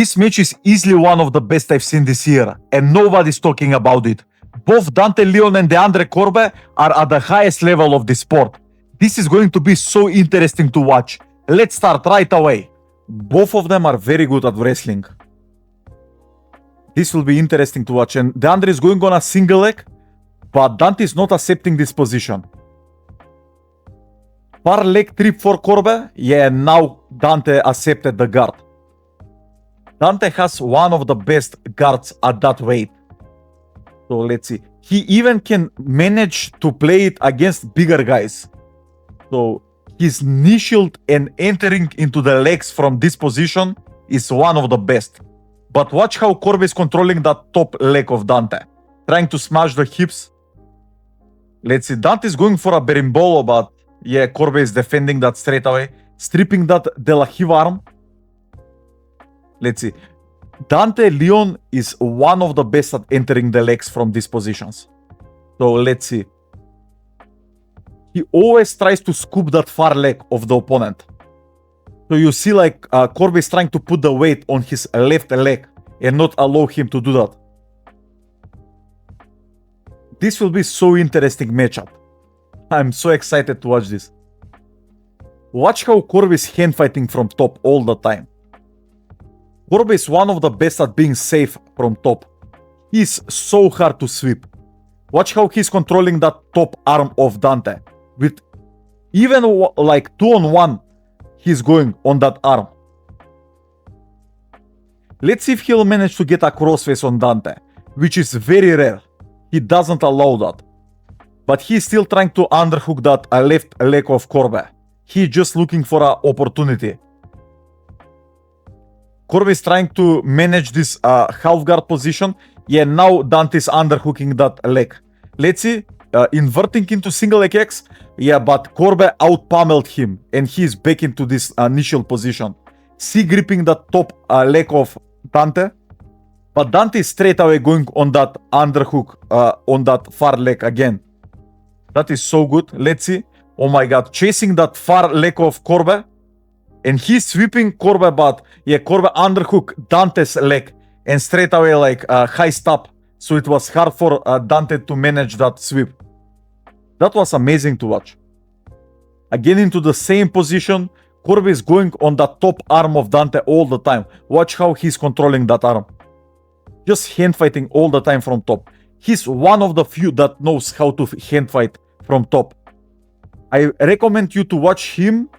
This match is easily one of the best I've seen this year, and nobody's talking about it. Both Dante Leon and Deandre Corbe are at the highest level of the sport. This is going to be so interesting to watch. Let's start right away. Both of them are very good at wrestling. This will be interesting to watch, and Deandre is going on a single leg, but Dante is not accepting this position. Far leg trip for Corbe. Yeah, now Dante accepted the guard. Dante has one of the best guards at that weight. So let's see. He even can manage to play it against bigger guys. So his knee shield and entering into the legs from this position is one of the best. But watch how Corbe is controlling that top leg of Dante. Trying to smash the hips. Let's see. Dante is going for a berimbolo, but yeah, Corbe is defending that straight away. Stripping that De La Hiva arm. Let's see. Dante Leon is one of the best at entering the legs from these positions. So let's see. He always tries to scoop that far leg of the opponent. So you see like Corbe is trying to put the weight on his left leg and not allow him to do that. This will be so interesting matchup. I'm so excited to watch this. Watch how Corbe is hand fighting from top all the time. Corbe is one of the best at being safe from top. He's so hard to sweep. Watch how he's controlling that top arm of Dante. With even like 2-on-1, he's going on that arm. Let's see if he'll manage to get a crossface on Dante, which is very rare. He doesn't allow that. But he's still trying to underhook that left leg of Corbe. He's just looking for an opportunity. Corbe is trying to manage this half guard position. Yeah, now Dante is underhooking that leg. Let's see. Inverting into single leg X. Yeah, but Corbe out-pummeled him. And he's back into this initial position. See gripping that top leg of Dante. But Dante is straight away going on that underhook on that far leg again. That is so good. Let's see. Oh my god. Chasing that far leg of Corbe. And he's sweeping Corbe, but yeah, Corbe underhook Dante's leg. And straight away like high stop. So it was hard for Dante to manage that sweep. That was amazing to watch. Again into the same position. Corbe is going on the top arm of Dante all the time. Watch how he's controlling that arm. Just hand fighting all the time from top. He's one of the few that knows how to hand fight from top. I recommend you to watch him.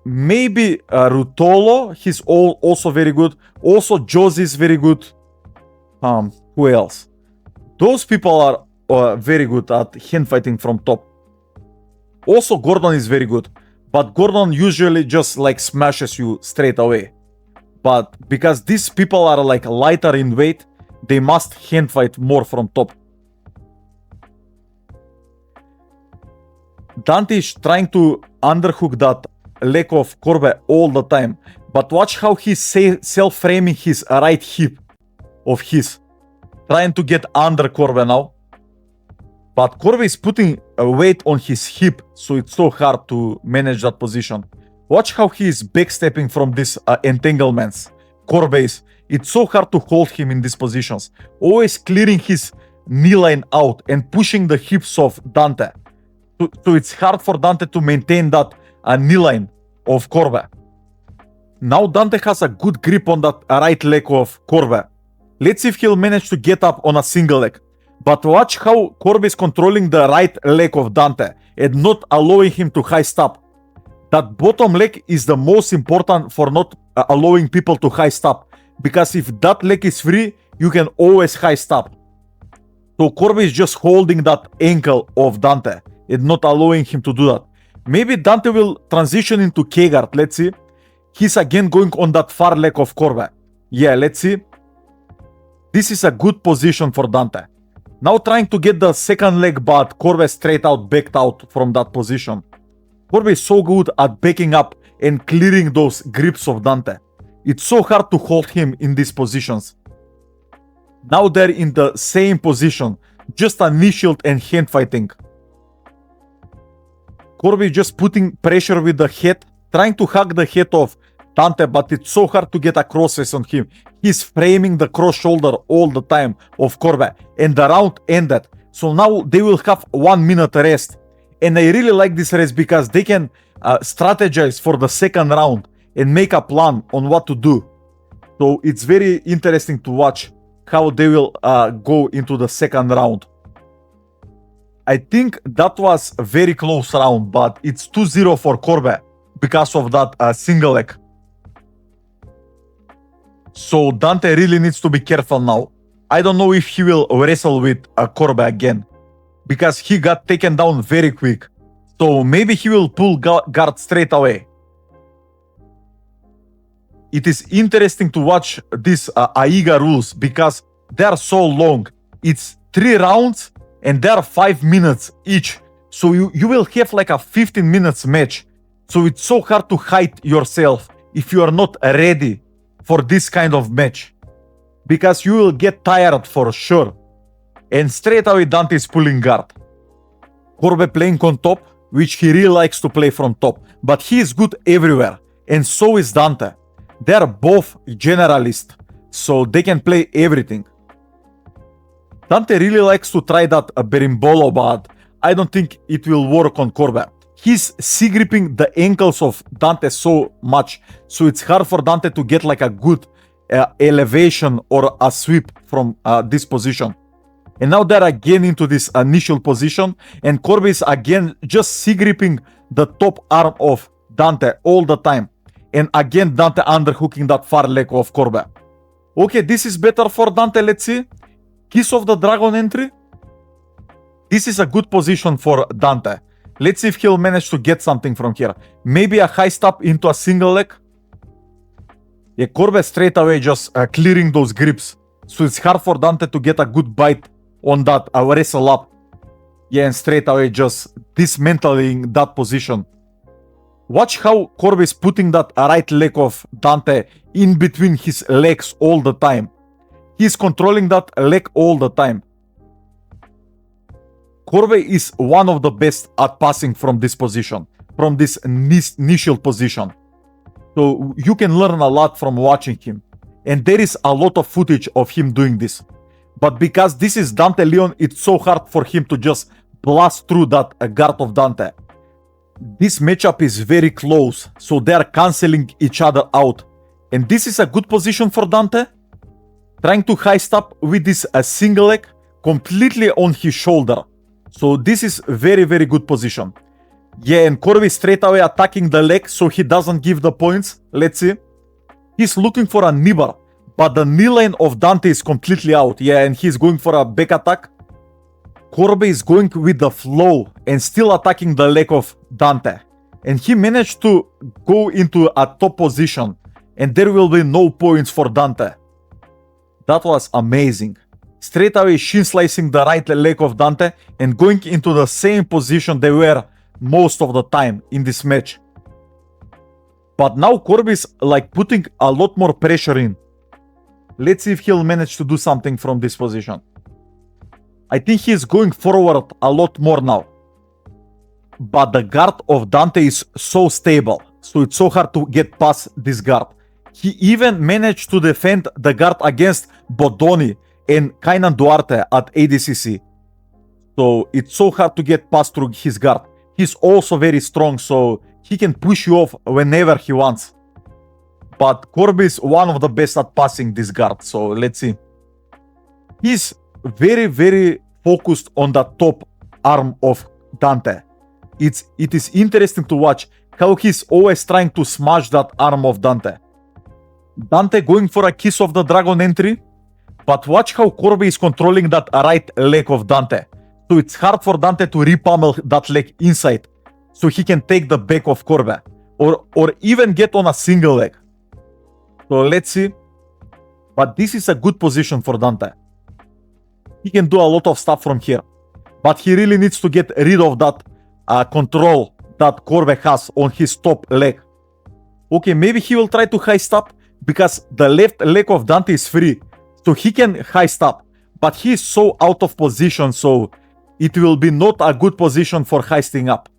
Maybe Rutolo. He's also very good. Also Josie is very good. Who else? Those people are very good at hand fighting from top. Also Gordon is very good. But Gordon usually just like smashes you straight away. But because these people are like lighter in weight, they must hand fight more from top. Dante is trying to underhook that leg of Corbe all the time. But watch how he's self-framing his right hip of his. Trying to get under Corbe now. But Corbe is putting a weight on his hip, so it's so hard to manage that position. Watch how he is backstepping from these entanglements. Corbe is. It's so hard to hold him in these positions. Always clearing his knee line out and pushing the hips of Dante. So it's hard for Dante to maintain that knee line of Corbe. Now Dante has a good grip on that right leg of Corbe. Let's see if he'll manage to get up on a single leg. But watch how Corbe is controlling the right leg of Dante and not allowing him to high stop. That bottom leg is the most important for not allowing people to high stop. Because if that leg is free, you can always high stop. So Corbe is just holding that ankle of Dante and not allowing him to do that. Maybe Dante will transition into K-guard. Let's see. He's again going on that far leg of Corbe. Yeah, let's see. This is a good position for Dante. Now trying to get the second leg, but Corbe straight out, backed out from that position. Corbe is so good at backing up and clearing those grips of Dante. It's so hard to hold him in these positions. Now they're in the same position, just a knee shield and hand fighting. Corbe is just putting pressure with the head, trying to hug the head of Dante, but it's so hard to get a crosses on him. He's framing the cross shoulder all the time of Corbe, and the round ended. So now they will have 1 minute rest. And I really like this rest because they can strategize for the second round and make a plan on what to do. So it's very interesting to watch how they will go into the second round. I think that was a very close round, but it's 2-0 for Corbe because of that single leg. So Dante really needs to be careful now. I don't know if he will wrestle with Corbe again, because he got taken down very quick. So maybe he will pull guard straight away. It is interesting to watch these AIGA rules because they are so long. It's 3 rounds and they are 5 minutes each. So you will have like a 15 minutes match. So it's so hard to hide yourself if you are not ready for this kind of match, because you will get tired for sure. And straight away Dante is pulling guard. Corbe playing on top, which he really likes to play from top, but he is good everywhere, and so is Dante. They are both generalists, so they can play everything. Dante really likes to try that berimbolo, but I don't think it will work on Corbe. He's C-gripping the ankles of Dante so much, so it's hard for Dante to get like a good elevation or a sweep from this position. And now they're again into this initial position, and Corbe is again just C-gripping the top arm of Dante all the time. And again Dante underhooking that far leg of Corbe. Okay, this is better for Dante, let's see. Kiss of the Dragon entry. This is a good position for Dante. Let's see if he'll manage to get something from here. Maybe a high stop into a single leg. Yeah, Corbe straight away just clearing those grips. So it's hard for Dante to get a good bite on that wrestle up. Yeah, and straight away just dismantling that position. Watch how Corbe is putting that right leg of Dante in between his legs all the time. He's controlling that leg all the time. Corbe is one of the best at passing from this position, from this initial position. So you can learn a lot from watching him. And there is a lot of footage of him doing this. But because this is Dante Leon, it's so hard for him to just blast through that guard of Dante. This matchup is very close, so they are canceling each other out. And this is a good position for Dante. Trying to high stop with this single leg completely on his shoulder. So this is very, very good position. Yeah, and Corbe straight away attacking the leg so he doesn't give the points. Let's see. He's looking for a knee bar, but the knee line of Dante is completely out. Yeah, and he's going for a back attack. Corbe is going with the flow and still attacking the leg of Dante. And he managed to go into a top position, and there will be no points for Dante. That was amazing. Straight away shin slicing the right leg of Dante and going into the same position they were most of the time in this match. But now Corbe is like putting a lot more pressure in. Let's see if he'll manage to do something from this position. I think he's going forward a lot more now. But the guard of Dante is so stable, so it's so hard to get past this guard. He even managed to defend the guard against Bodoni and Kainan Duarte at ADCC. So it's so hard to get past through his guard. He's also very strong, so he can push you off whenever he wants. But Corbe is one of the best at passing this guard, so let's see. He's very, very focused on the top arm of Dante. It is interesting to watch how he's always trying to smash that arm of Dante. Dante going for a kiss of the dragon entry, but watch how Corbe is controlling that right leg of Dante. So it's hard for Dante to repummel that leg inside, so he can take the back of Corbe, or even get on a single leg. So let's see. But this is a good position for Dante. He can do a lot of stuff from here, but he really needs to get rid of that control that Corbe has on his top leg. Okay, maybe he will try to high stop because the left leg of Dante is free, so he can high stop, but he is so out of position, so it will be not a good position for heisting up.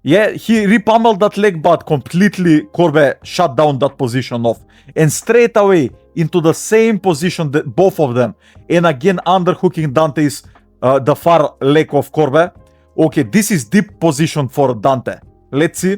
Yeah, he repummeled that leg, but completely Corbe shut down that position off. And straight away into the same position, that both of them. And again, underhooking Dante's the far leg of Corbe. Okay, this is deep position for Dante. Let's see.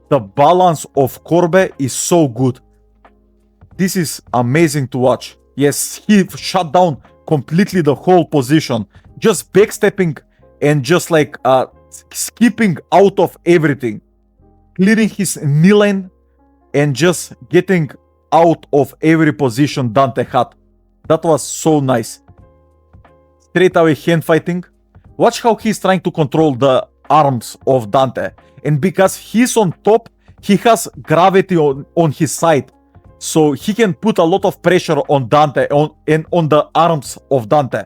The balance of Corbe is so good. This is amazing to watch. Yes, he shut down completely the whole position. Just backstepping and just like skipping out of everything. Clearing his knee lane and just getting out of every position Dante had. That was so nice. Straight away hand fighting. Watch how he's trying to control the arms of Dante. And because he's on top, he has gravity on his side. So he can put a lot of pressure on Dante and on the arms of Dante.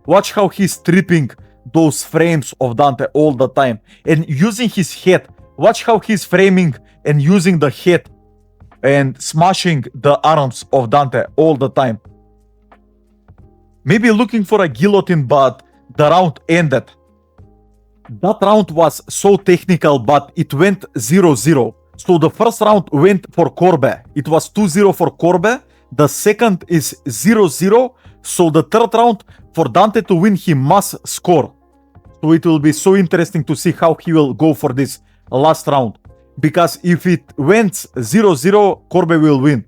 Watch how he's stripping those frames of Dante all the time. And using his head. Watch how he's framing and using the head and smashing the arms of Dante all the time. Maybe looking for a guillotine, but the round ended. That round was so technical, but it went 0-0. So the first round went for Corbe. It was 2-0 for Corbe. The second is 0-0. So the third round, for Dante to win, he must score. So it will be so interesting to see how he will go for this last round. Because if it went 0-0, Corbe will win.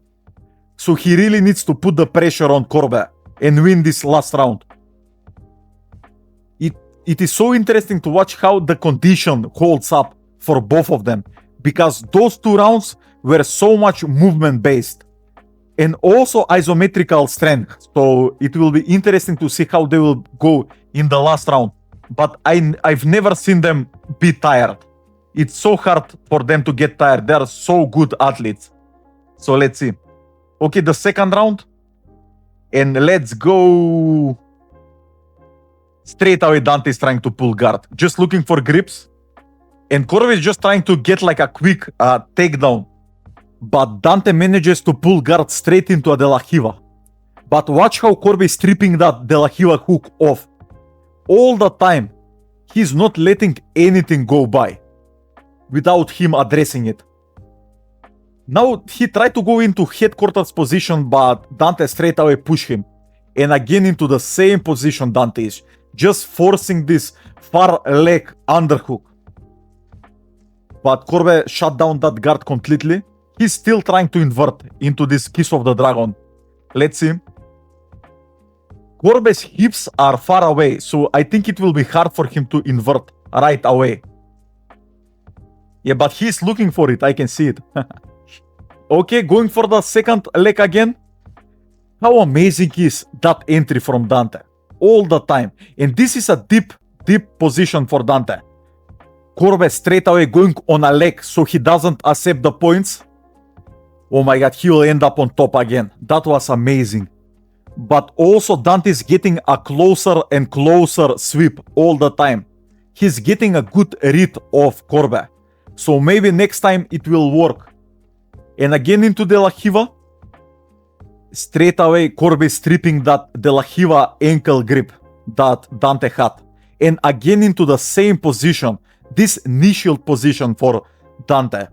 So he really needs to put the pressure on Corbe and win this last round. It is so interesting to watch how the condition holds up for both of them. Because those two rounds were so much movement based. And also isometrical strength. So it will be interesting to see how they will go in the last round. But I've never seen them be tired. It's so hard for them to get tired. They are so good athletes. So let's see. Okay, the second round. And let's go. Straight away, Dante is trying to pull guard. Just looking for grips. And Corbe is just trying to get like a quick takedown. But Dante manages to pull guard straight into a De La Riva. But watch how Corbe is stripping that De La Riva hook off. All the time. He's not letting anything go by without him addressing it. Now he tried to go into headquarters position, but Dante straight away pushed him. And again into the same position Dante is. Just forcing this far leg underhook. But Corbe shut down that guard completely. He's still trying to invert into this Kiss of the Dragon. Let's see. Corbe's hips are far away, so I think it will be hard for him to invert right away. Yeah, but he's looking for it. I can see it. Okay, going for the second leg again. How amazing is that entry from Dante? All the time. And this is a deep position for Dante. Corbe straight away going on a leg so he doesn't accept the points. Oh my god, he will end up on top again. That was amazing. But also Dante is getting a closer and closer sweep all the time. He's getting a good read of Corbe. So maybe next time it will work. And again into De La Riva. Straight away Corbe is stripping that De La Riva ankle grip that Dante had. And again into the same position. This knee shield position for Dante.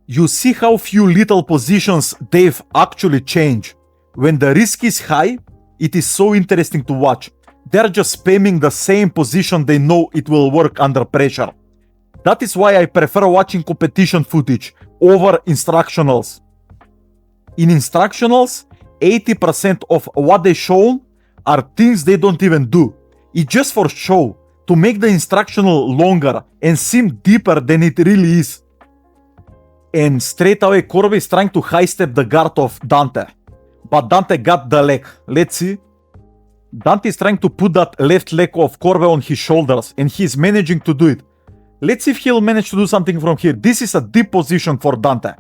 You see how few little positions they've actually changed. When the risk is high, it is so interesting to watch. They're just spamming the same position they know it will work under pressure. That is why I prefer watching competition footage over instructionals. In instructionals, 80% of what they show are things they don't even do. It's just for show, to make the instructional longer and seem deeper than it really is. And straight away Corbe is trying to high step the guard of Dante. But Dante got the leg. Let's see. Dante is trying to put that left leg of Corbe on his shoulders. And he's managing to do it. Let's see if he'll manage to do something from here. This is a deep position for Dante.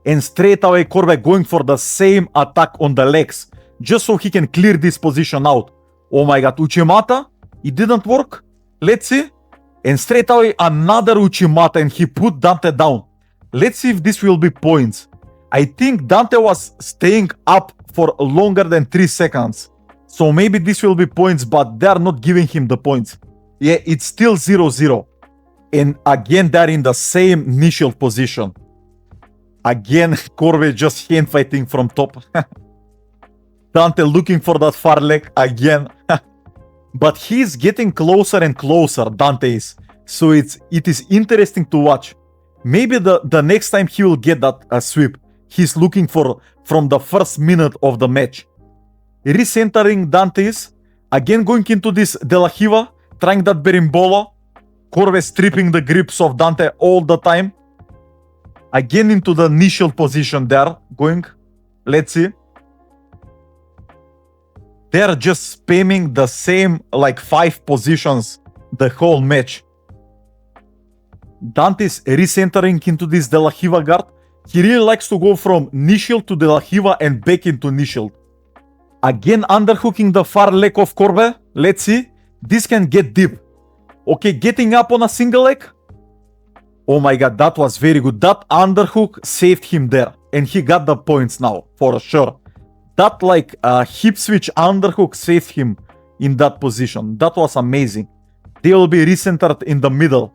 And straight away Corbe going for the same attack on the legs. Just so he can clear this position out. Oh my god, Uchimata? It didn't work. Let's see. And straight away another Uchimata and he put Dante down. Let's see if this will be points. I think Dante was staying up for longer than 3 seconds. So maybe this will be points, but they are not giving him the points. Yeah, it's still 0-0. And again, they're in the same initial position. Again, Corbe just hand fighting from top. Dante looking for that far leg again. But he's getting closer and closer, Dante is. So it is interesting to watch. Maybe the next time he will get that sweep he's looking for from the first minute of the match. Recentering Dante is. Again going into this De La Riva, trying that berimbolo. Corbe stripping the grips of Dante all the time. Again into the initial position there, going. Let's see. They're just spamming the same like 5 positions the whole match. Dante's recentering into this De La Riva guard. He really likes to go from knee shield to De La Riva and back into knee shield. Again underhooking the far leg of Corbe. Let's see. This can get deep. Okay, getting up on a single leg. Oh my god, that was very good. That underhook saved him there. And he got the points now, for sure. That like hip switch underhook saved him in that position. That was amazing. They will be recentered in the middle.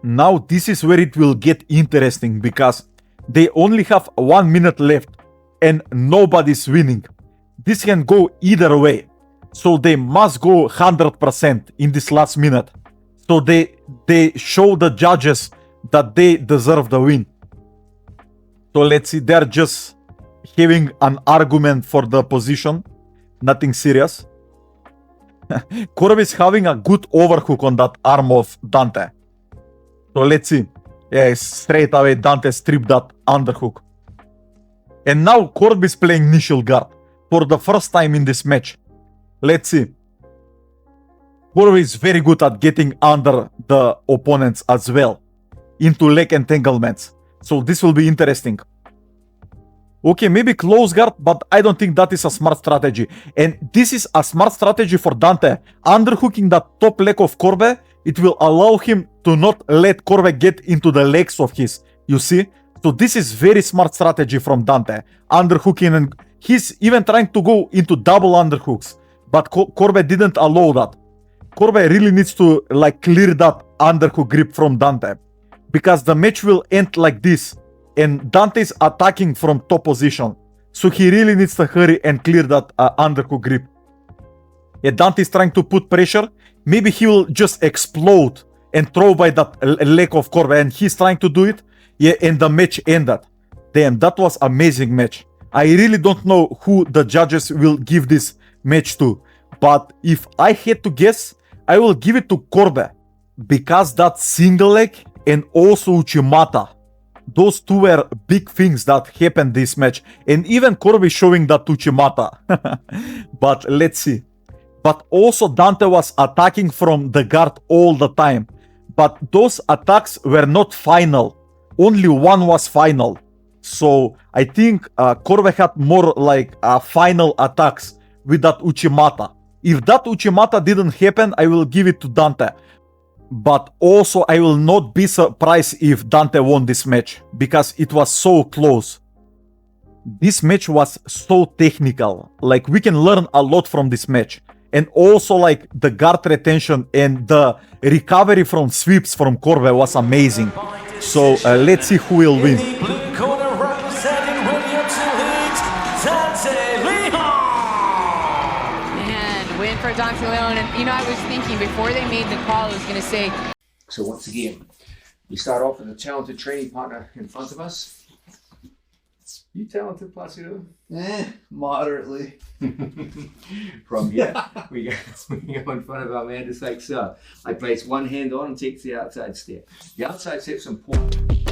Now this is where it will get interesting because they only have 1 minute left and nobody's winning. This can go either way. So they must go 100% in this last minute. So they show the judges that they deserve the win. So let's see, they're just having an argument for the position. Nothing serious. Corbe is having a good overhook on that arm of Dante. So let's see. Yeah, straight away Dante stripped that underhook. And now Corbe is playing initial guard for the first time in this match. Let's see. Corbe is very good at getting under the opponents as well. Into leg entanglements. So this will be interesting. Okay, maybe close guard, but I don't think that is a smart strategy. And this is a smart strategy for Dante. Underhooking that top leg of Corbe, it will allow him to not let Corbe get into the legs of his. You see? So this is very smart strategy from Dante. Underhooking, and he's even trying to go into double underhooks. But Corbe didn't allow that. Corbe really needs to like clear that underhook grip from Dante. Because the match will end like this. And Dante is attacking from top position. So he really needs to hurry and clear that underhook grip. Yeah, Dante is trying to put pressure. Maybe he will just explode and throw by that leg of Corbe. And he's trying to do it. Yeah, and the match ended. Damn, that was amazing match. I really don't know who the judges will give this match to. But if I had to guess, I will give it to Corbe. Because that single leg and also Uchimata. Those two were big things that happened this match. And even Corbe showing that Uchimata. But let's see. But also Dante was attacking from the guard all the time. But those attacks were not final. Only one was final. So I think Corbe had more like final attacks with that Uchimata. If that Uchimata didn't happen, I will give it to Dante. But also I will not be surprised if Dante won this match. Because it was so close. This match was so technical. Like we can learn a lot from this match. And also like the guard retention and the recovery from sweeps from Corbe was amazing. So let's see who will win. In the blue corner representing Dante Leon. And win for Dante Leon. And you know, I was thinking before they made the call, I was going to say. So once again, we start off with a talented training partner in front of us. You talented, Placido? Moderately. From here, we go in front of our man just like so. I place one hand on and takes the outside step. The outside step's important.